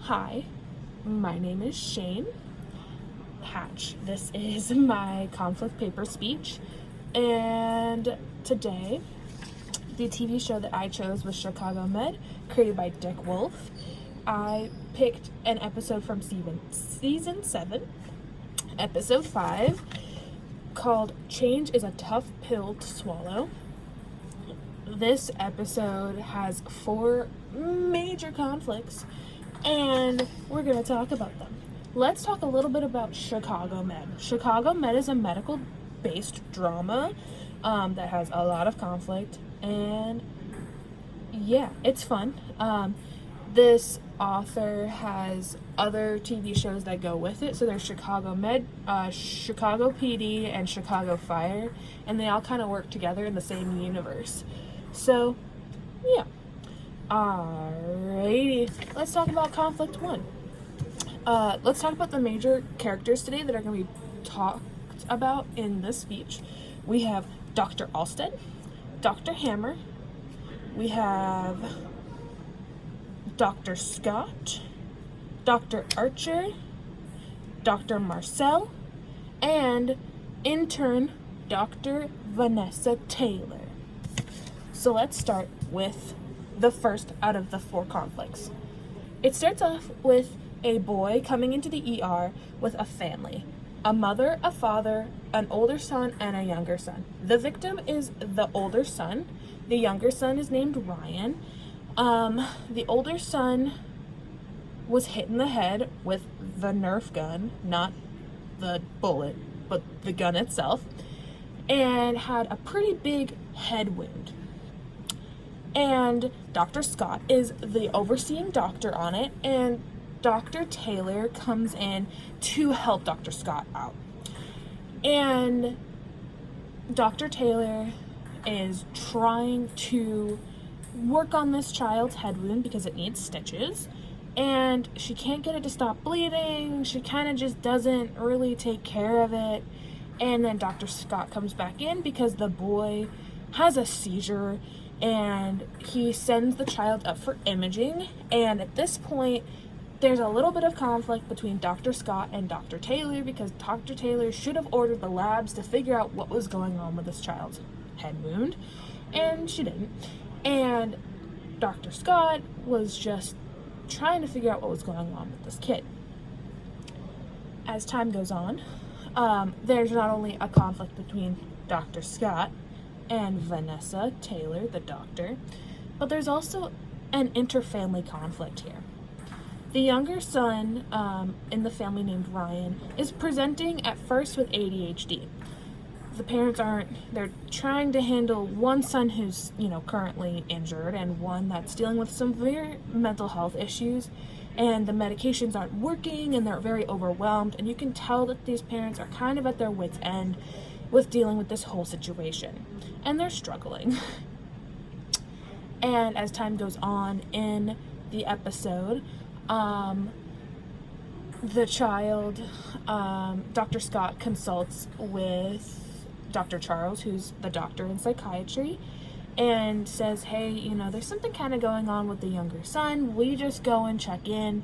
Hi, my name is Shane Hatch. This is my conflict paper speech, and today the TV show that I chose was Chicago Med, created by Dick Wolf. I picked an episode from season 7, episode 5, called Change is a Tough Pill to Swallow. This episode has 4 major conflicts, and we're going to talk about them. Let's talk a little bit about Chicago Med. Chicago Med is a medical-based drama that has a lot of conflict, and yeah, it's fun. This author has other TV shows that go with it. So there's Chicago Med, Chicago PD, and Chicago Fire, and they all kind of work together in the same universe. So, yeah. Alrighty, let's talk about conflict 1. Let's talk about the major characters today that are going to be talked about in this speech. We have Dr. Alsted, Dr. Hammer, we have Dr. Scott, Dr. Archer, Dr. Marcel, and intern Dr. Vanessa Taylor. So let's start with the first out of the 4 conflicts. It starts off with a boy coming into the ER with a family. A mother, a father, an older son, and a younger son. The victim is the older son. The younger son is named Ryan. The older son was hit in the head with the Nerf gun, not the bullet, but the gun itself, and had a pretty big head wound. And Dr. Scott is the overseeing doctor on it, and Dr. Taylor comes in to help Dr. Scott out. And Dr. Taylor is trying to work on this child's head wound because it needs stitches, and she can't get it to stop bleeding. She kind of just doesn't really take care of it. And then Dr. Scott comes back in because the boy has a seizure, and he sends the child up for imaging. And at this point, there's a little bit of conflict between Dr. Scott and Dr. Taylor because Dr. Taylor should have ordered the labs to figure out what was going on with this child's head wound, and she didn't. And Dr. Scott was just trying to figure out what was going on with this kid. As time goes on, there's not only a conflict between Dr. Scott and Vanessa Taylor, the doctor, but there's also an interfamily conflict here. The younger son in the family, named Ryan, is presenting at first with ADHD. The parents they're trying to handle one son who's, currently injured, and one that's dealing with some severe mental health issues, and the medications aren't working, and they're very overwhelmed, and you can tell that these parents are kind of at their wits' end with dealing with this whole situation, and they're struggling. And as time goes on in the episode, the child, Dr. Scott consults with Dr. Charles, who's the doctor in psychiatry, and says, hey, there's something kind of going on with the younger son. Will you just go and check in?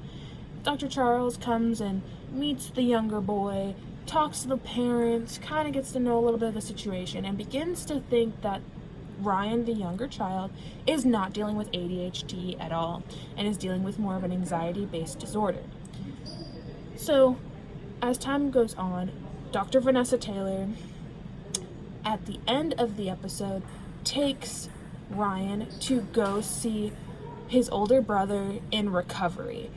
Dr. Charles comes and meets the younger boy, talks to the parents, kind of gets to know a little bit of the situation, and begins to think that Ryan, the younger child, is not dealing with ADHD at all, and is dealing with more of an anxiety-based disorder. So, as time goes on, Dr. Vanessa Taylor, at the end of the episode, takes Ryan to go see his older brother in recovery.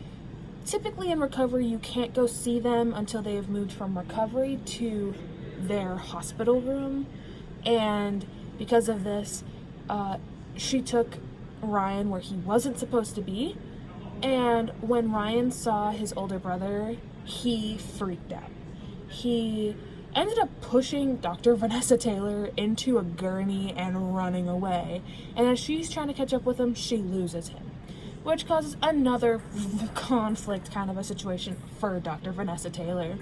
Typically in recovery, you can't go see them until they have moved from recovery to their hospital room, and because of this, she took Ryan where he wasn't supposed to be, and when Ryan saw his older brother, he freaked out. He ended up pushing Dr. Vanessa Taylor into a gurney and running away, and as she's trying to catch up with him, she loses him, which causes another conflict kind of a situation for Dr. Vanessa Taylor.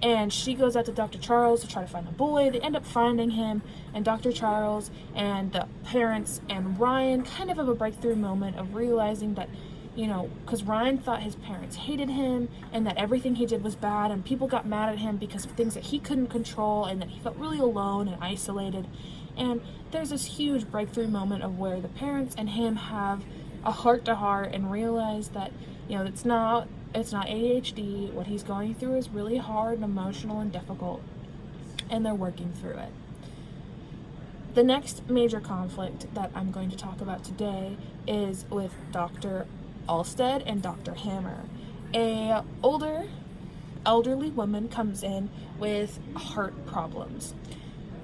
And she goes out to Dr. Charles to try to find the boy. They end up finding him, and Dr. Charles and the parents and Ryan kind of have a breakthrough moment of realizing that because Ryan thought his parents hated him and that everything he did was bad, and people got mad at him because of things that he couldn't control, and that he felt really alone and isolated. And there's this huge breakthrough moment of where the parents and him have a heart-to-heart and realize that, it's not ADHD. What he's going through is really hard and emotional and difficult, and they're working through it. The next major conflict that I'm going to talk about today is with Dr. Alstead and Dr. Hammer. A elderly woman comes in with heart problems.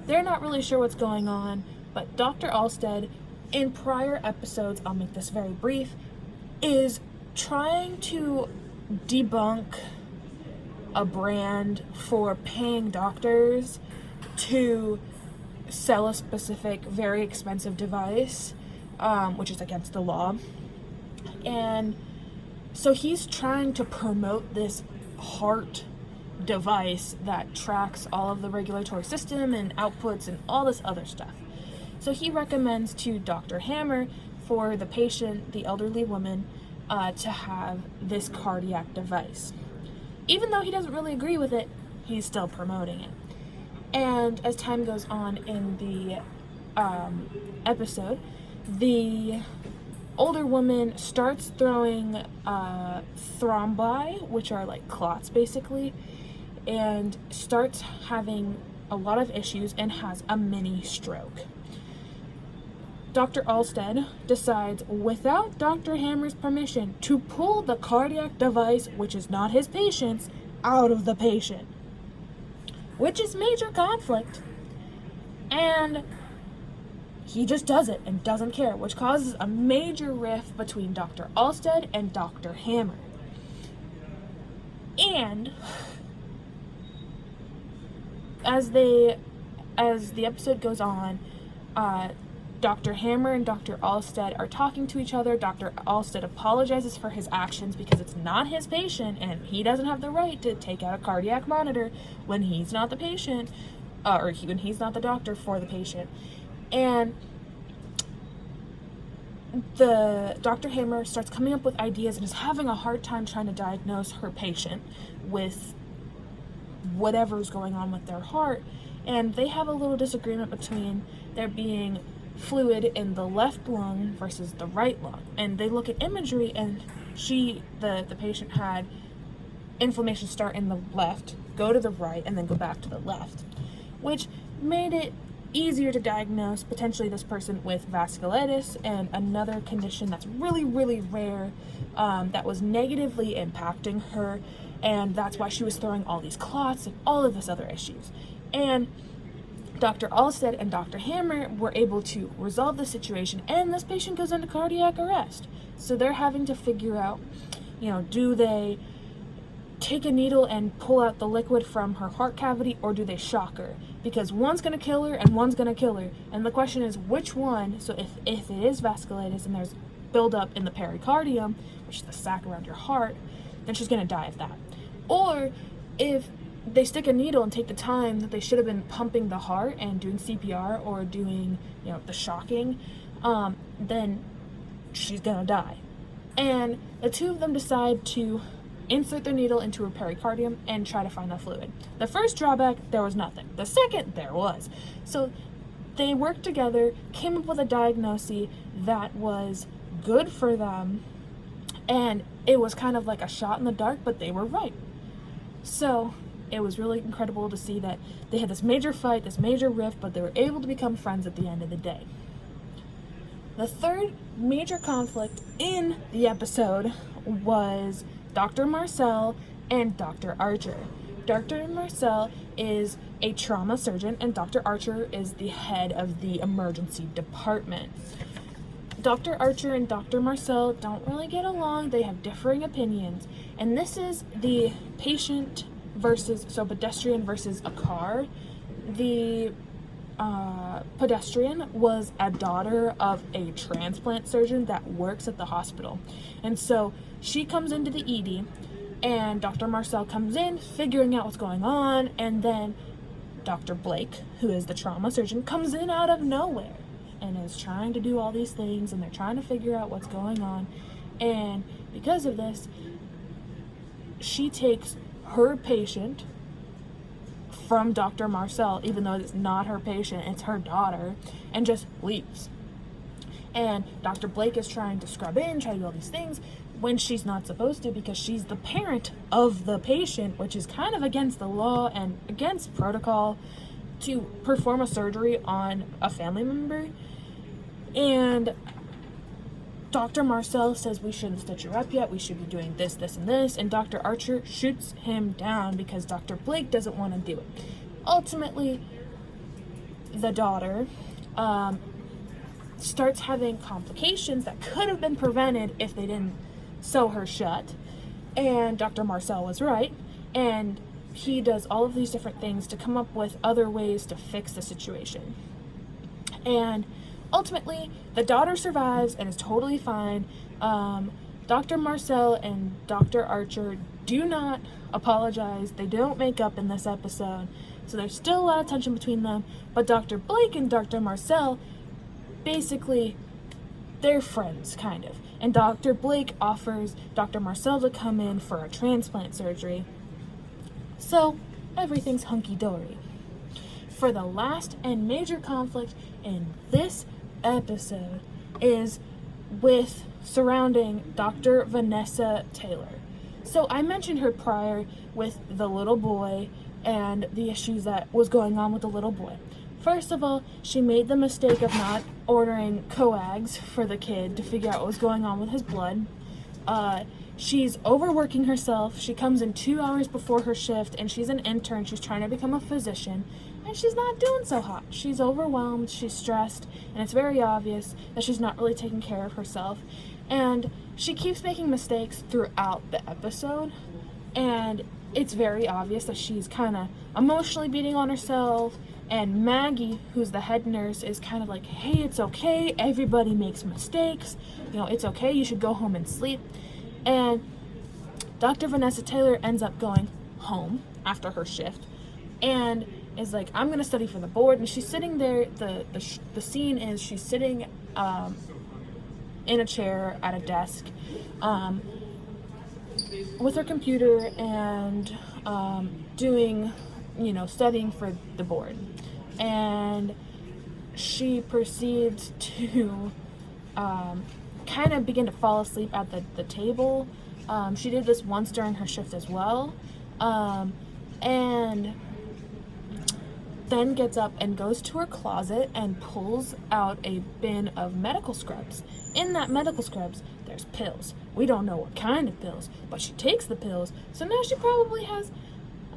They're not really sure what's going on, but Dr. Alstead, in prior episodes, I'll make this very brief, is trying to debunk a brand for paying doctors to sell a specific, very expensive device, which is against the law. And so he's trying to promote this heart device that tracks all of the regulatory system and outputs and all this other stuff. So he recommends to Dr. Hammer for the patient, the elderly woman, to have this cardiac device. Even though he doesn't really agree with it, he's still promoting it. And as time goes on in the episode, the older woman starts throwing thrombi, which are like clots basically, and starts having a lot of issues and has a mini stroke. Dr. Alstead decides, without Dr. Hammer's permission, to pull the cardiac device, which is not his patient's, out of the patient, which is major conflict. And he just does it and doesn't care, which causes a major rift between Dr. Alstead and Dr. Hammer. And as the episode goes on, Dr. Hammer and Dr. Alstead are talking to each other. Dr. Alstead apologizes for his actions because it's not his patient and he doesn't have the right to take out a cardiac monitor when he's not the patient, when he's not the doctor for the patient. And the Dr. Hammer starts coming up with ideas and is having a hard time trying to diagnose her patient with whatever's going on with their heart. And they have a little disagreement between there being fluid in the left lung versus the right lung. And they look at imagery, and the patient had inflammation start in the left, go to the right, and then go back to the left, which made it easier to diagnose potentially this person with vasculitis and another condition that's really, really rare, that was negatively impacting her, and that's why she was throwing all these clots and all of this other issues. And Dr. Alstead and Dr. Hammer were able to resolve the situation, and this patient goes into cardiac arrest. So they're having to figure out, do they take a needle and pull out the liquid from her heart cavity, or do they shock her? Because one's going to kill her and one's going to kill her. And the question is, which one? So if it is vasculitis and there's buildup in the pericardium, which is the sac around your heart, then she's going to die of that. Or if they stick a needle and take the time that they should have been pumping the heart and doing CPR or doing, the shocking, then she's gonna die. And the two of them decide to insert their needle into her pericardium and try to find that fluid. The first drawback, there was nothing. The second, there was. So they worked together, came up with a diagnosis that was good for them, and it was kind of like a shot in the dark, but they were right. So it was really incredible to see that they had this major fight, this major rift, but they were able to become friends at the end of the day. The third major conflict in the episode was Dr. Marcel and Dr. Archer. Dr. Marcel is a trauma surgeon, and Dr. Archer is the head of the emergency department. Dr. Archer and Dr. Marcel don't really get along. They have differing opinions. And this is the patient pedestrian versus a car. The pedestrian was a daughter of a transplant surgeon that works at the hospital. And so she comes into the ED, and Dr. Marcel comes in, figuring out what's going on, and then Dr. Blake, who is the trauma surgeon, comes in out of nowhere and is trying to do all these things, and they're trying to figure out what's going on. And because of this, she takes her patient from Dr. Marcel, even though it's not her patient, it's her daughter, and just leaves. And Dr. Blake is trying to scrub in, try to do all these things, when she's not supposed to, because she's the parent of the patient, which is kind of against the law and against protocol to perform a surgery on a family member. And Dr. Marcel says we shouldn't stitch her up yet, we should be doing this, this, and this, and Dr. Archer shoots him down because Dr. Blake doesn't want to do it. Ultimately, the daughter starts having complications that could have been prevented if they didn't sew her shut, and Dr. Marcel was right, and he does all of these different things to come up with other ways to fix the situation. And ultimately, the daughter survives and is totally fine. Dr. Marcel and Dr. Archer do not apologize. They don't make up in this episode. So there's still a lot of tension between them. But Dr. Blake and Dr. Marcel, basically, they're friends, kind of. And Dr. Blake offers Dr. Marcel to come in for a transplant surgery. So everything's hunky-dory. For the last and major conflict in this episode is with surrounding Dr. Vanessa Taylor. So I mentioned her prior with the little boy and the issues that was going on with the little boy. First of all, she made the mistake of not ordering coags for the kid to figure out what was going on with his blood. She's overworking herself. She comes in 2 hours before her shift, and she's an intern. She's trying to become a physician, and she's not doing so hot. She's overwhelmed, she's stressed, and it's very obvious that she's not really taking care of herself. And she keeps making mistakes throughout the episode, and it's very obvious that she's kind of emotionally beating on herself. And Maggie, who's the head nurse, is kind of like, hey, it's okay, everybody makes mistakes, it's okay, you should go home and sleep. And Dr. Vanessa Taylor ends up going home after her shift and is like, I'm going to study for the board. And she's sitting there, the scene is she's sitting in a chair at a desk with her computer and doing, studying for the board. And she proceeds to kind of begin to fall asleep at the table. She did this once during her shift as well. And then gets up and goes to her closet and pulls out a bin of medical scrubs. In that medical scrubs, there's pills. We don't know what kind of pills, but she takes the pills, so now she probably has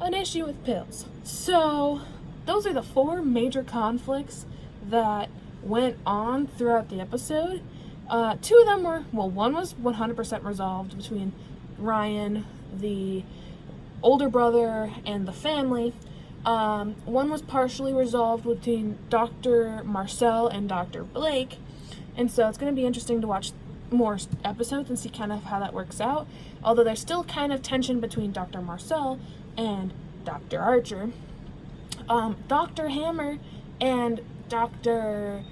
an issue with pills. So those are the 4 major conflicts that went on throughout the episode. 2 of them were, one was 100% resolved between Ryan, the older brother, and the family. One was partially resolved between Dr. Marcel and Dr. Blake, and so it's going to be interesting to watch more episodes and see kind of how that works out, although there's still kind of tension between Dr. Marcel and Dr. Archer. Dr. Hammer and Dr.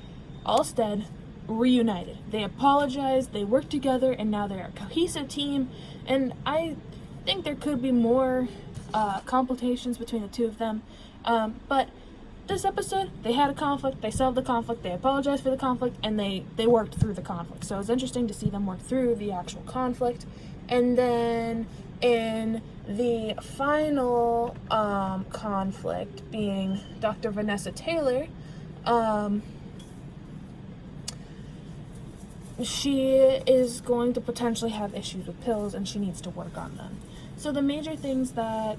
Alstead reunited. They apologized, they worked together, and now they're a cohesive team, and I think there could be more complications between the two of them, but this episode, they had a conflict, they solved the conflict, they apologized for the conflict, and they worked through the conflict. So it's interesting to see them work through the actual conflict. And then in the final conflict, being Dr. Vanessa Taylor, she is going to potentially have issues with pills, and she needs to work on them. So the major things that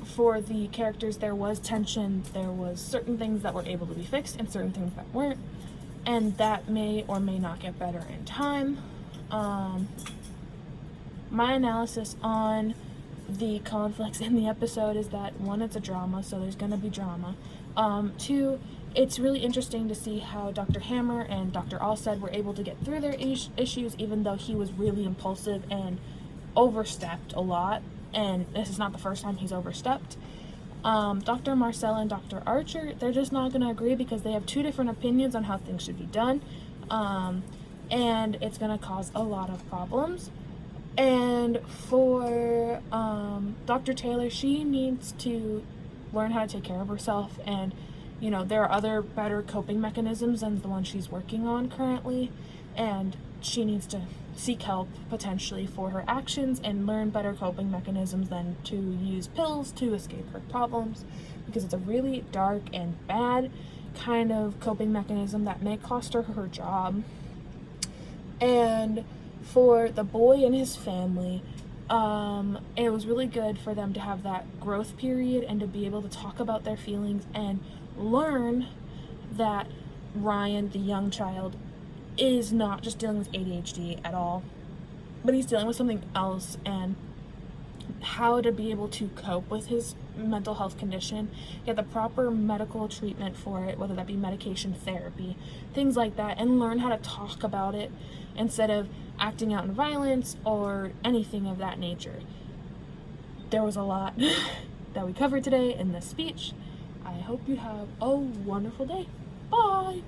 for the characters, there was tension, there was certain things that were able to be fixed and certain things that weren't, and that may or may not get better in time. My analysis on the conflicts in the episode is that 1, it's a drama, so there's going to be drama. 2, it's really interesting to see how Dr. Hammer and Dr. Alstead were able to get through their issues, even though he was really impulsive and overstepped a lot, and this is not the first time he's overstepped. Dr. Marcel and Dr. Archer, they're just not going to agree because they have 2 different opinions on how things should be done. and it's going to cause a lot of problems. And for Dr. Taylor, she needs to learn how to take care of herself, and there are other better coping mechanisms than the one she's working on currently, and she needs to seek help potentially for her actions and learn better coping mechanisms than to use pills to escape her problems, because it's a really dark and bad kind of coping mechanism that may cost her her job. And for the boy and his family, it was really good for them to have that growth period and to be able to talk about their feelings and learn that Ryan, the young child, is not just dealing with ADHD at all, but he's dealing with something else, and how to be able to cope with his mental health condition, get the proper medical treatment for it, whether that be medication, therapy, things like that, and learn how to talk about it instead of acting out in violence or anything of that nature. There was a lot that we covered today in this speech. I hope you have a wonderful day. Bye!